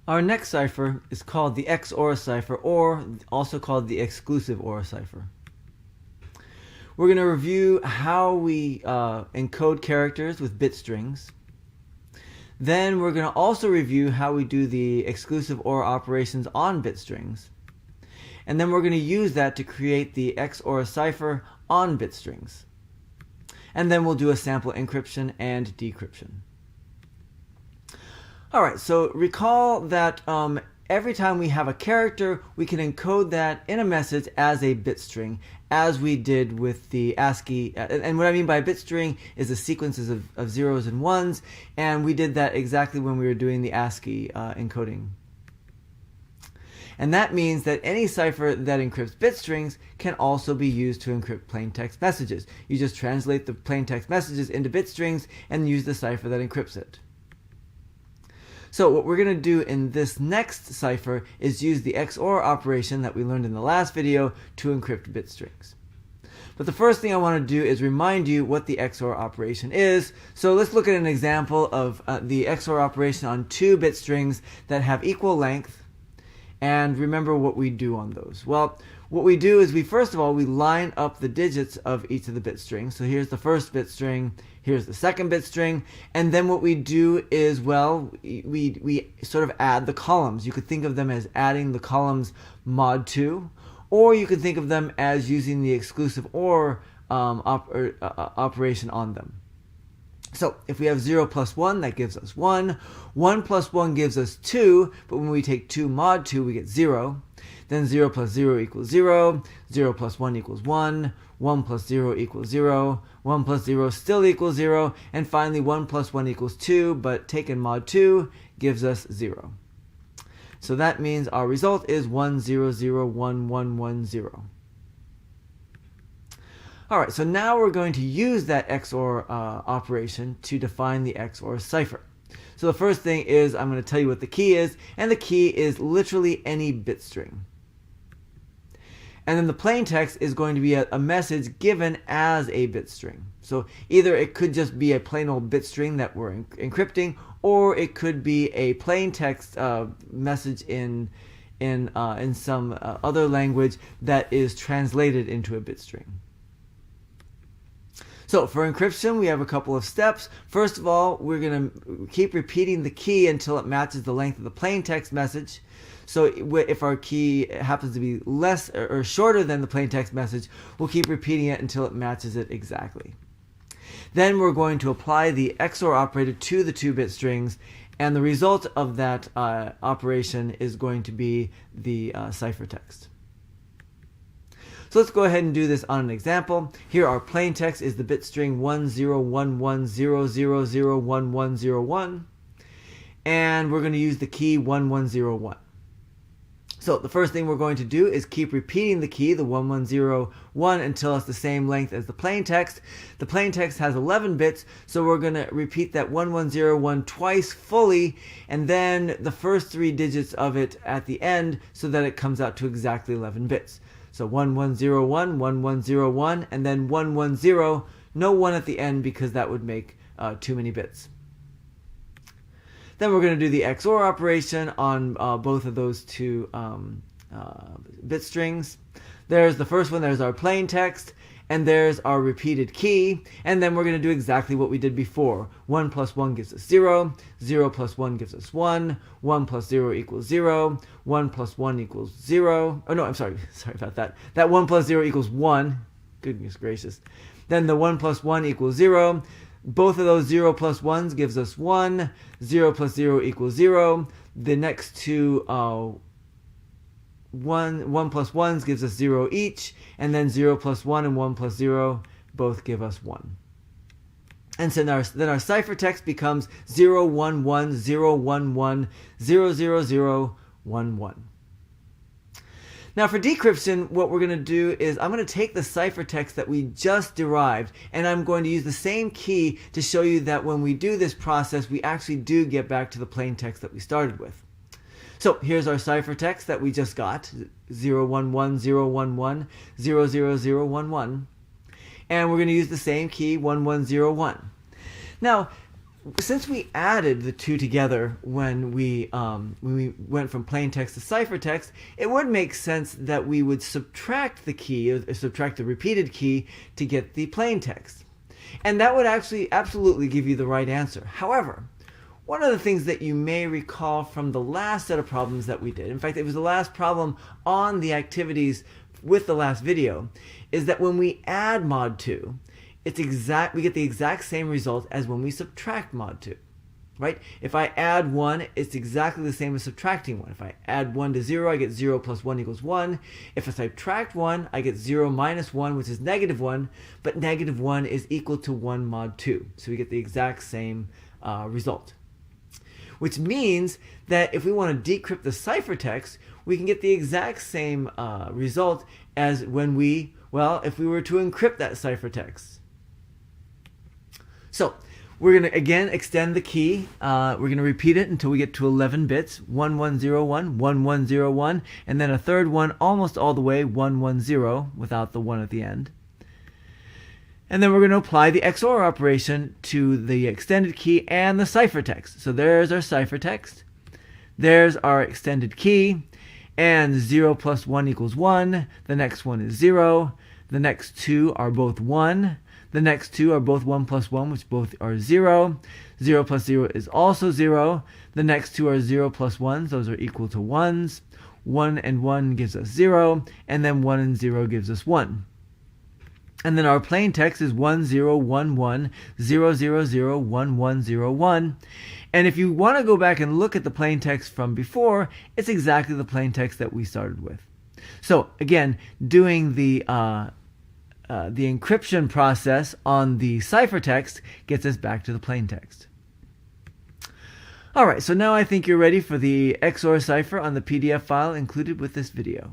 Our next cipher is called the XOR cipher, or also called the exclusive OR cipher. We're going to review how we encode characters with bit strings. Then we're going to also review how we do the exclusive OR operations on bit strings. And then we're going to use that to create the XOR cipher on bit strings. And then we'll do a sample encryption and decryption. Alright, so recall that every time we have a character, we can encode that in a message as a bit string, as we did with the ASCII. And what I mean by bit string is the sequences of zeros and ones, and we did that exactly when we were doing the ASCII encoding. And that means that any cipher that encrypts bit strings can also be used to encrypt plain text messages. You just translate the plain text messages into bit strings and use the cipher that encrypts it. So what we're going to do in this next cipher is use the XOR operation that we learned in the last video to encrypt bit strings. But the first thing I want to do is remind you what the XOR operation is. So let's look at an example of the XOR operation on two bit strings that have equal length. And remember what we do on those. Well, what we do is first of all we line up the digits of each of the bit strings. So here's the first bit string, here's the second bit string, and then what we do is, well, we sort of add the columns. You could think of them as adding the columns mod 2, or you could think of them as using the exclusive OR operation on them. So if we have 0 plus 1, that gives us 1. 1 plus 1 gives us 2, but when we take 2 mod 2, we get 0. Then 0 plus 0 equals 0. 0 plus 1 equals 1. 1 plus 0 equals 0. 1 plus 0 still equals 0. And finally, 1 plus 1 equals 2, but taken mod 2 gives us 0. So that means our result is 1, 0, 0, 1, 1, 1, 0. Alright, so now we're going to use that XOR operation to define the XOR cipher. So the first thing is I'm going to tell you what the key is, and the key is literally any bit string. And then the plain text is going to be a message given as a bit string. So either it could just be a plain old bit string that we're encrypting, or it could be a plain text message in some other language that is translated into a bit string. So for encryption, we have a couple of steps. First of all, we're going to keep repeating the key until it matches the length of the plain text message. So if our key happens to be less or shorter than the plain text message, we'll keep repeating it until it matches it exactly. Then we're going to apply the XOR operator to the 2-bit strings, and the result of that operation is going to be the ciphertext. So let's go ahead and do this on an example. Here our plain text is the bit string 101100001101, and we're going to use the key 1101. So the first thing we're going to do is keep repeating the key, the 1101, until it's the same length as the plain text. The plain text has 11 bits, so we're going to repeat that 1101 twice fully, and then the first 3 digits of it at the end so that it comes out to exactly 11 bits. So 1101, 1101, and then 110, no 1 at the end because that would make too many bits. Then we're going to do the XOR operation on both of those two bit strings. There's the first one, there's our plain text, and there's our repeated key, and then we're going to do exactly what we did before. 1 plus 1 gives us 0, 0 plus 1 gives us 1, 1 plus 0 equals 0, 1 plus 1 equals 0, oh no, I'm sorry about that. That 1 plus 0 equals 1, goodness gracious. Then the 1 plus 1 equals 0, both of those 0 plus 1s gives us 1, 0 plus 0 equals 0, the next two 1 plus 1s gives us 0 each, and then 0 plus 1 and 1 plus 0 both give us 1. And so then our ciphertext becomes 01101100011. Now for decryption, what we're going to do is I'm going to take the ciphertext that we just derived, and I'm going to use the same key to show you that when we do this process, we actually do get back to the plain text that we started with. So here's our ciphertext that we just got, 01101100011, and we're going to use the same key, 1101. Now, since we added the two together when we went from plain text to ciphertext, it would make sense that we would subtract the key, or subtract the repeated key, to get the plain text. And that would actually absolutely give you the right answer. However, one of the things that you may recall from the last set of problems that we did, in fact, it was the last problem on the activities with the last video, is that when we add mod 2, we get the exact same result as when we subtract mod 2, right? If I add 1, it's exactly the same as subtracting 1. If I add 1 to 0, I get 0 plus 1 equals 1. If I subtract 1, I get 0 minus 1, which is negative 1, but negative 1 is equal to 1 mod 2. So we get the exact same result. Which means that if we want to decrypt the ciphertext, we can get the exact same result as when if we were to encrypt that ciphertext. So we're going to again extend the key. We're going to repeat it until we get to 11 bits, 1101, 1101, and then a third one almost all the way, 110, without the 1 at the end. And then we're going to apply the XOR operation to the extended key and the ciphertext. So there's our ciphertext. There's our extended key. And 0 plus 1 equals 1. The next one is 0. The next two are both 1. The next two are both 1 plus 1, which both are 0. 0 plus 0 is also 0. The next two are 0 plus 1s. Those are equal to 1s. 1 and 1 gives us 0. And then 1 and 0 gives us 1. And then our plain text is 101100001101. And if you want to go back and look at the plain text from before, it's exactly the plain text that we started with. So again, doing the encryption process on the ciphertext gets us back to the plain text. All right, so now I think you're ready for the XOR cipher on the PDF file included with this video.